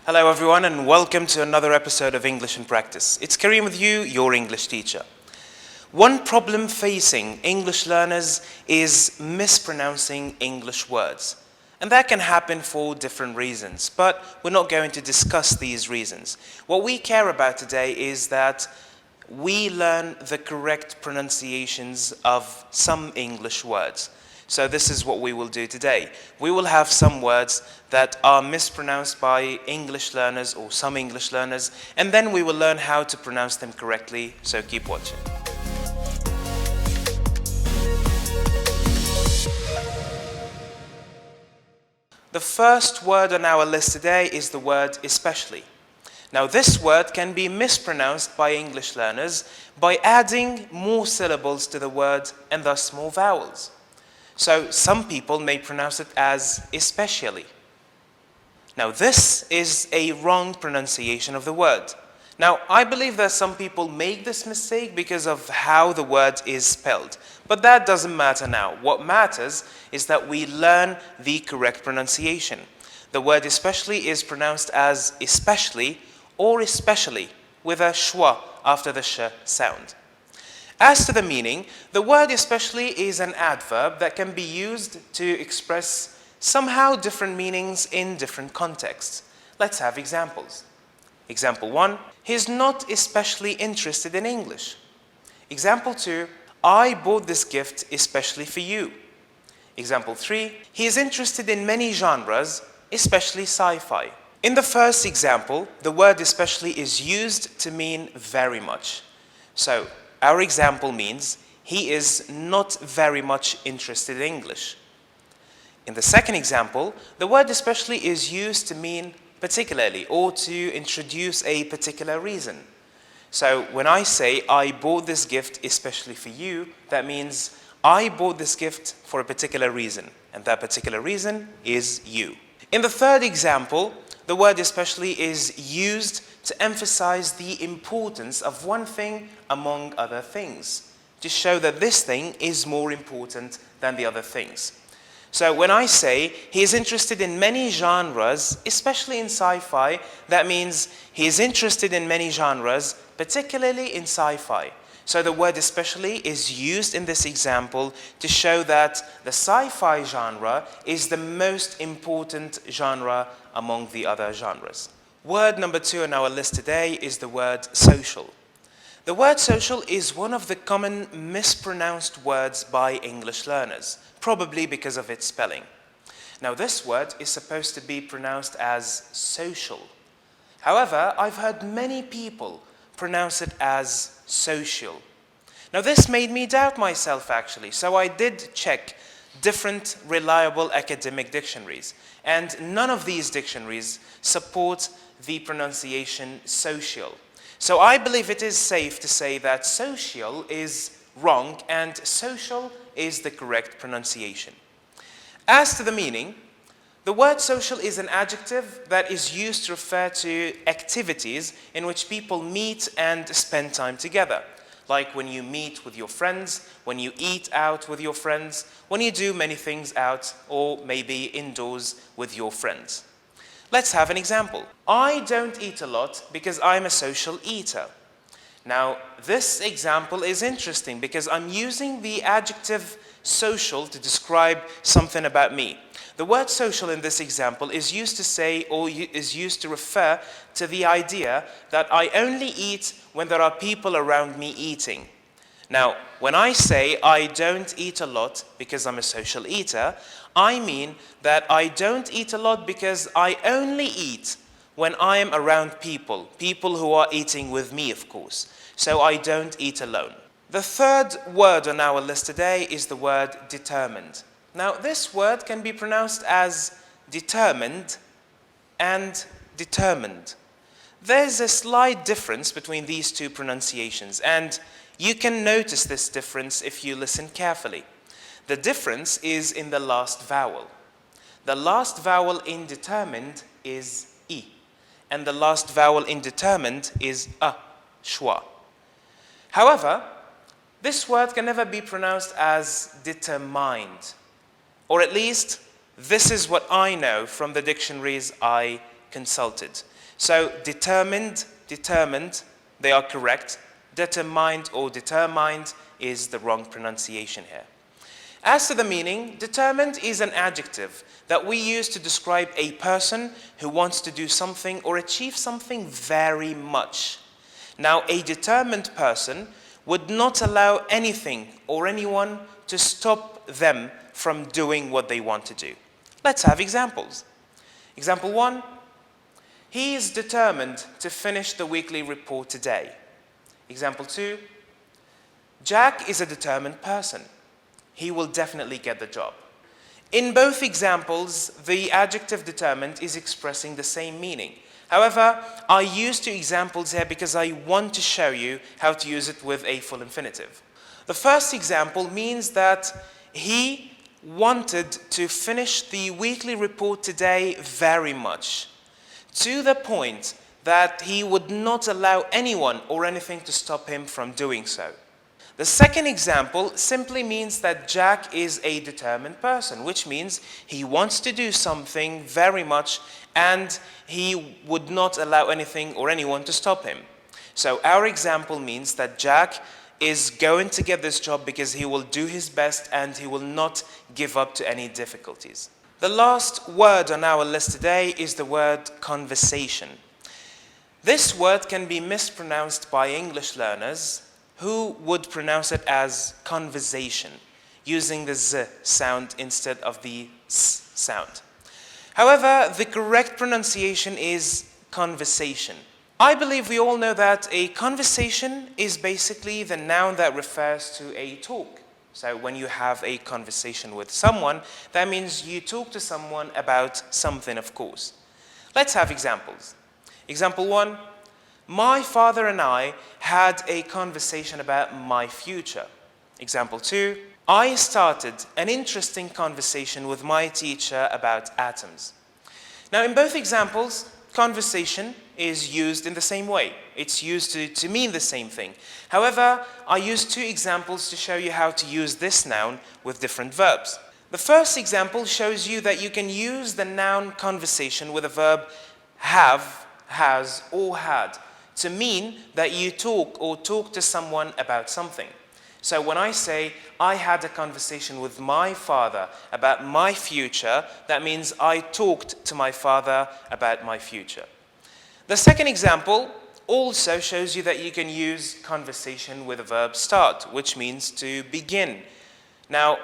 Hello everyone and welcome to another episode of English in Practice. It's Kareem with you, your English teacher. One problem facing English learners is mispronouncing English words. And that can happen for different reasons, but we're not going to discuss these reasons. What we care about today is that we learn the correct pronunciations of some English words. So this is what we will do today. We will have some words that are mispronounced by English learners or some English learners, and then we will learn how to pronounce them correctly, so keep watching. The first word on our list today is the word especially. Now this word can be mispronounced by English learners by adding more syllables to the word and thus more vowels. So some people may pronounce it as especially. Now this is a wrong pronunciation of the word. Now I believe that some people make this mistake because of how the word is spelled. But that doesn't matter now. What matters is that we learn the correct pronunciation. The word especially is pronounced as especially or especially with a schwa after the sh sound. As to the meaning, the word especially is an adverb that can be used to express somehow different meanings in different contexts. Let's have examples. Example 1, he's not especially interested in English. Example 2, I bought this gift especially for you. Example 3, he is interested in many genres, especially sci-fi. In the first example, the word especially is used to mean very much. So, our example means he is not very much interested in English. In the second example, the word especially is used to mean particularly or to introduce a particular reason. So when I say I bought this gift especially for you, that means I bought this gift for a particular reason, and that particular reason is you. In the third example, the word especially is used to emphasize the importance of one thing among other things, to show that this thing is more important than the other things. So when I say he is interested in many genres, especially in sci-fi, that means he is interested in many genres, particularly in sci-fi. So the word especially is used in this example to show that the sci-fi genre is the most important genre among the other genres. Word number 2 on our list today is the word social. The word social is one of the common mispronounced words by English learners, probably because of its spelling. Now this word is supposed to be pronounced as social. However, I've heard many people pronounce it as social. Now this made me doubt myself actually, so I did check different reliable academic dictionaries, and none of these dictionaries support the pronunciation social. So I believe it is safe to say that social is wrong and social is the correct pronunciation. As to the meaning, the word social is an adjective that is used to refer to activities in which people meet and spend time together. Like when you meet with your friends, when you eat out with your friends, when you do many things out or maybe indoors with your friends. Let's have an example. I don't eat a lot because I'm a social eater. Now, this example is interesting because I'm using the adjective social to describe something about me. The word social in this example is used to say or is used to refer to the idea that I only eat when there are people around me eating. Now, when I say I don't eat a lot because I'm a social eater, I mean that I don't eat a lot because I only eat when I am around people who are eating with me, of course. So I don't eat alone. The third word on our list today is the word determined. Now, this word can be pronounced as determined and determined. There's a slight difference between these two pronunciations, and you can notice this difference if you listen carefully. The difference is in the last vowel. The last vowel in determined is I, and the last vowel in determined is a, schwa. However, this word can never be pronounced as determined, or at least this is what I know from the dictionaries I consulted. So determined, determined, they are correct. Determined or determined is the wrong pronunciation here. As to the meaning, determined is an adjective that we use to describe a person who wants to do something or achieve something very much. Now, a determined person would not allow anything or anyone to stop them from doing what they want to do. Let's have examples. Example 1, he is determined to finish the weekly report today. Example 2, Jack is a determined person. He will definitely get the job. In both examples, the adjective determined is expressing the same meaning. However, I use two examples here because I want to show you how to use it with a full infinitive. The first example means that he wanted to finish the weekly report today very much, to the point that he would not allow anyone or anything to stop him from doing so. The second example simply means that Jack is a determined person, which means he wants to do something very much and he would not allow anything or anyone to stop him. So our example means that Jack is going to get this job because he will do his best and he will not give up to any difficulties. The last word on our list today is the word conversation. This word can be mispronounced by English learners who would pronounce it as conversation, using the z sound instead of the s sound. However, the correct pronunciation is conversation. I believe we all know that a conversation is basically the noun that refers to a talk. So when you have a conversation with someone, that means you talk to someone about something, of course. Let's have examples. Example 1, my father and I had a conversation about my future. Example 2, I started an interesting conversation with my teacher about atoms. Now, in both examples, conversation is used in the same way. It's used to mean the same thing. However, I use two examples to show you how to use this noun with different verbs. The first example shows you that you can use the noun conversation with a verb have, has, or had to mean that you talk or talk to someone about something. So when I say, I had a conversation with my father about my future, that means I talked to my father about my future. The second example also shows you that you can use conversation with a verb start, which means to begin. Now,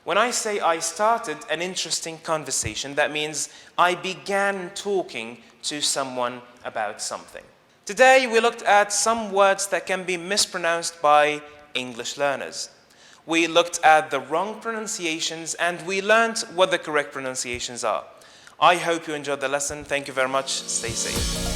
when I say I started an interesting conversation, that means I began talking to someone about something. Today, we looked at some words that can be mispronounced by English learners. We looked at the wrong pronunciations and we learned what the correct pronunciations are. I hope you enjoyed the lesson. Thank you very much. Stay safe.